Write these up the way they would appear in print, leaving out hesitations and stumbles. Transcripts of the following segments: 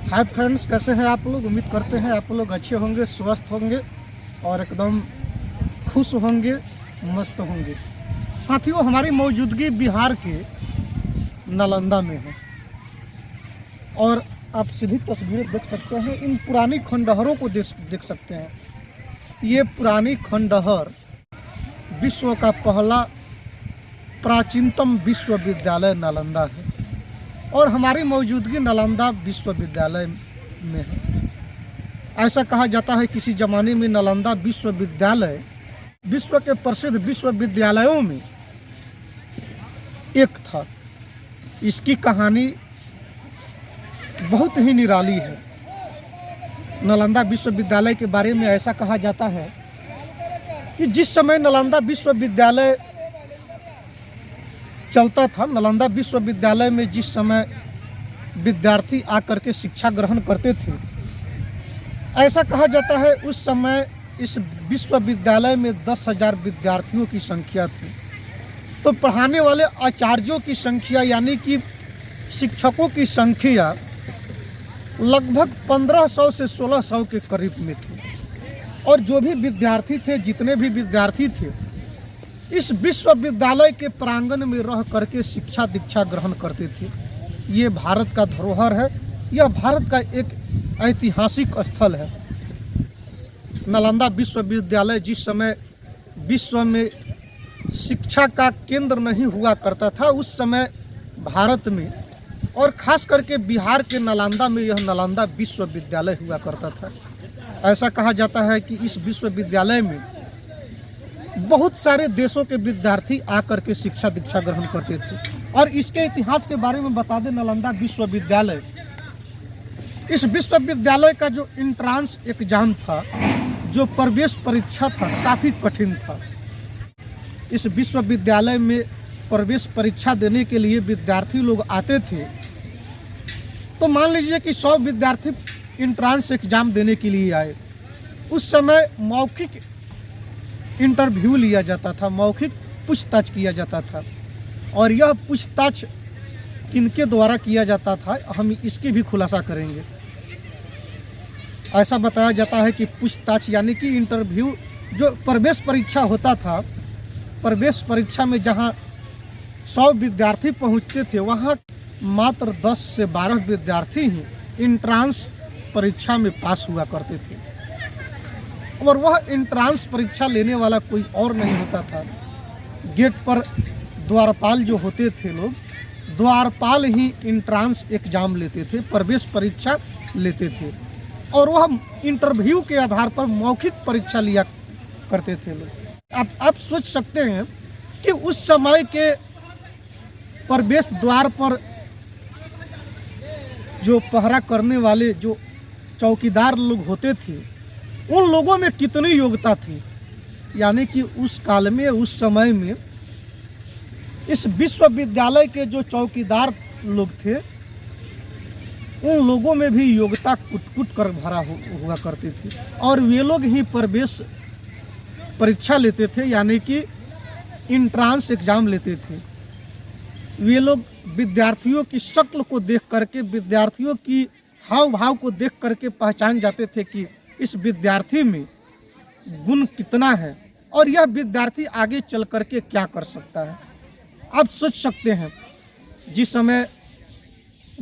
Hi friends, कैसे हैं आप लोग। उम्मीद करते हैं आप लोग अच्छे होंगे, स्वस्थ होंगे और एकदम खुश होंगे, मस्त होंगे। साथियों, हमारी मौजूदगी बिहार के नालंदा में है और आप सीधी तस्वीरें देख सकते हैं। इन पुरानी खंडहरों को देख सकते हैं। ये पुरानी खंडहर विश्व का पहला प्राचीनतम विश्वविद्यालय नालंदा है और हमारी मौजूदगी नालंदा विश्वविद्यालय में है। ऐसा कहा जाता है किसी ज़माने में नालंदा विश्वविद्यालय विश्व के प्रसिद्ध विश्वविद्यालयों में एक था। इसकी कहानी बहुत ही निराली है। नालंदा विश्वविद्यालय के बारे में ऐसा कहा जाता है कि जिस समय नालंदा विश्वविद्यालय चलता था, नालंदा विश्वविद्यालय में जिस समय विद्यार्थी आकर के शिक्षा ग्रहण करते थे, ऐसा कहा जाता है उस समय इस विश्वविद्यालय में 10,000 विद्यार्थियों की संख्या थी। तो पढ़ाने वाले आचार्यों की संख्या यानी कि शिक्षकों की संख्या लगभग 1500 से 1600 के करीब में थी। और जो भी विद्यार्थी थे, जितने भी विद्यार्थी थे, इस विश्वविद्यालय के प्रांगण में रह करके शिक्षा दीक्षा ग्रहण करते थे। ये भारत का धरोहर है, यह भारत का एक ऐतिहासिक स्थल है। नालंदा विश्वविद्यालय जिस समय विश्व में शिक्षा का केंद्र नहीं हुआ करता था, उस समय भारत में और ख़ास करके बिहार के नालंदा में यह नालंदा विश्वविद्यालय हुआ करता था। ऐसा कहा जाता है कि इस विश्वविद्यालय में बहुत सारे देशों के विद्यार्थी आकर के शिक्षा दीक्षा ग्रहण करते थे। और इसके इतिहास के बारे में बता दें, नालंदा विश्वविद्यालय, इस विश्वविद्यालय का जो इंट्रांस एग्जाम था, जो प्रवेश परीक्षा था, काफ़ी कठिन था। इस विश्वविद्यालय में प्रवेश परीक्षा देने के लिए विद्यार्थी लोग आते थे। तो मान लीजिए कि 100 विद्यार्थी इंट्रांस एग्जाम देने के लिए आए। उस समय मौखिक इंटरव्यू लिया जाता था, मौखिक पूछताछ किया जाता था। और यह पूछताछ किनके द्वारा किया जाता था, हम इसकी भी खुलासा करेंगे। ऐसा बताया जाता है कि पूछताछ यानी कि इंटरव्यू, जो प्रवेश परीक्षा होता था, प्रवेश परीक्षा में जहां 100 विद्यार्थी पहुंचते थे, वहां मात्र 10 से 12 विद्यार्थी ही इंट्रांस परीक्षा में पास हुआ करते थे। और वह इंट्रांस परीक्षा लेने वाला कोई और नहीं होता था। गेट पर द्वारपाल जो होते थे लोग, द्वारपाल ही इंट्रांस एग्जाम लेते थे, प्रवेश परीक्षा लेते थे। और वह इंटरव्यू के आधार पर मौखिक परीक्षा लिया करते थे लोग। आप सोच सकते हैं कि उस समय के प्रवेश द्वार पर जो पहरा करने वाले जो चौकीदार लोग होते थे, उन लोगों में कितनी योग्यता थी। यानी कि उस काल में, उस समय में इस विश्वविद्यालय के जो चौकीदार लोग थे, उन लोगों में भी योग्यता कुट कर भरा हुआ करती थी। और वे लोग ही प्रवेश परीक्षा लेते थे, यानी कि इंट्रांस एग्जाम लेते थे। वे लोग विद्यार्थियों की शक्ल को देख करके, विद्यार्थियों की हाव भाव को देख करके पहचान जाते थे कि इस विद्यार्थी में गुण कितना है और यह विद्यार्थी आगे चल करके क्या कर सकता है। आप सोच सकते हैं, जिस समय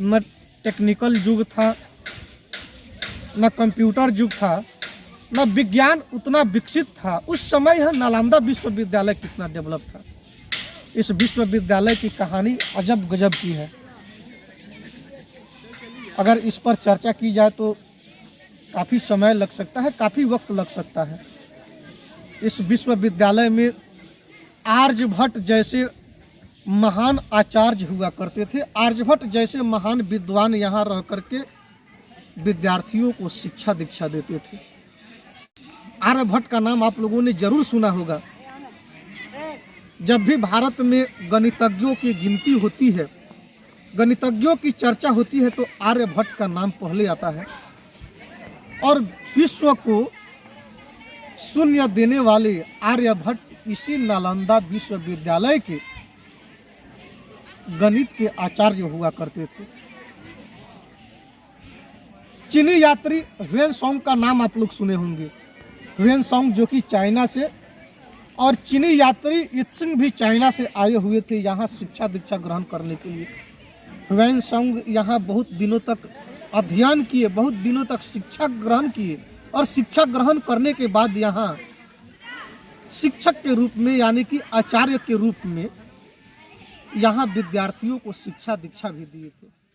न टेक्निकल युग था, न कंप्यूटर युग था, न विज्ञान उतना विकसित था, उस समय यह नालंदा विश्वविद्यालय कितना डेवलप था। इस विश्वविद्यालय की कहानी अजब गजब की है। अगर इस पर चर्चा की जाए तो काफ़ी समय लग सकता है, काफ़ी वक्त लग सकता है। इस विश्वविद्यालय में आर्यभट्ट जैसे महान आचार्य हुआ करते थे। आर्यभट्ट जैसे महान विद्वान यहाँ रह करके विद्यार्थियों को शिक्षा दीक्षा देते थे। आर्यभट्ट का नाम आप लोगों ने जरूर सुना होगा। जब भी भारत में गणितज्ञों की गिनती होती है, गणितज्ञों की चर्चा होती है, तो आर्यभट्ट का नाम पहले आता है। और विश्व को शून्य देने वाले आर्यभट्ट इसी नालंदा विश्वविद्यालय के गणित के आचार्य हुआ करते थे। चीनी यात्री ह्वेनसांग का नाम आप लोग सुने होंगे। ह्वेनसांग जो कि चाइना से, और चीनी यात्री इत्सिंग भी चाइना से आए हुए थे यहाँ शिक्षा दीक्षा ग्रहण करने के लिए। ह्वेनसांग यहाँ बहुत दिनों तक अध्ययन किए, बहुत दिनों तक शिक्षा ग्रहण किए, और शिक्षा ग्रहण करने के बाद यहाँ शिक्षक के रूप में यानी कि आचार्य के रूप में यहाँ विद्यार्थियों को शिक्षा दीक्षा भी दिए थे।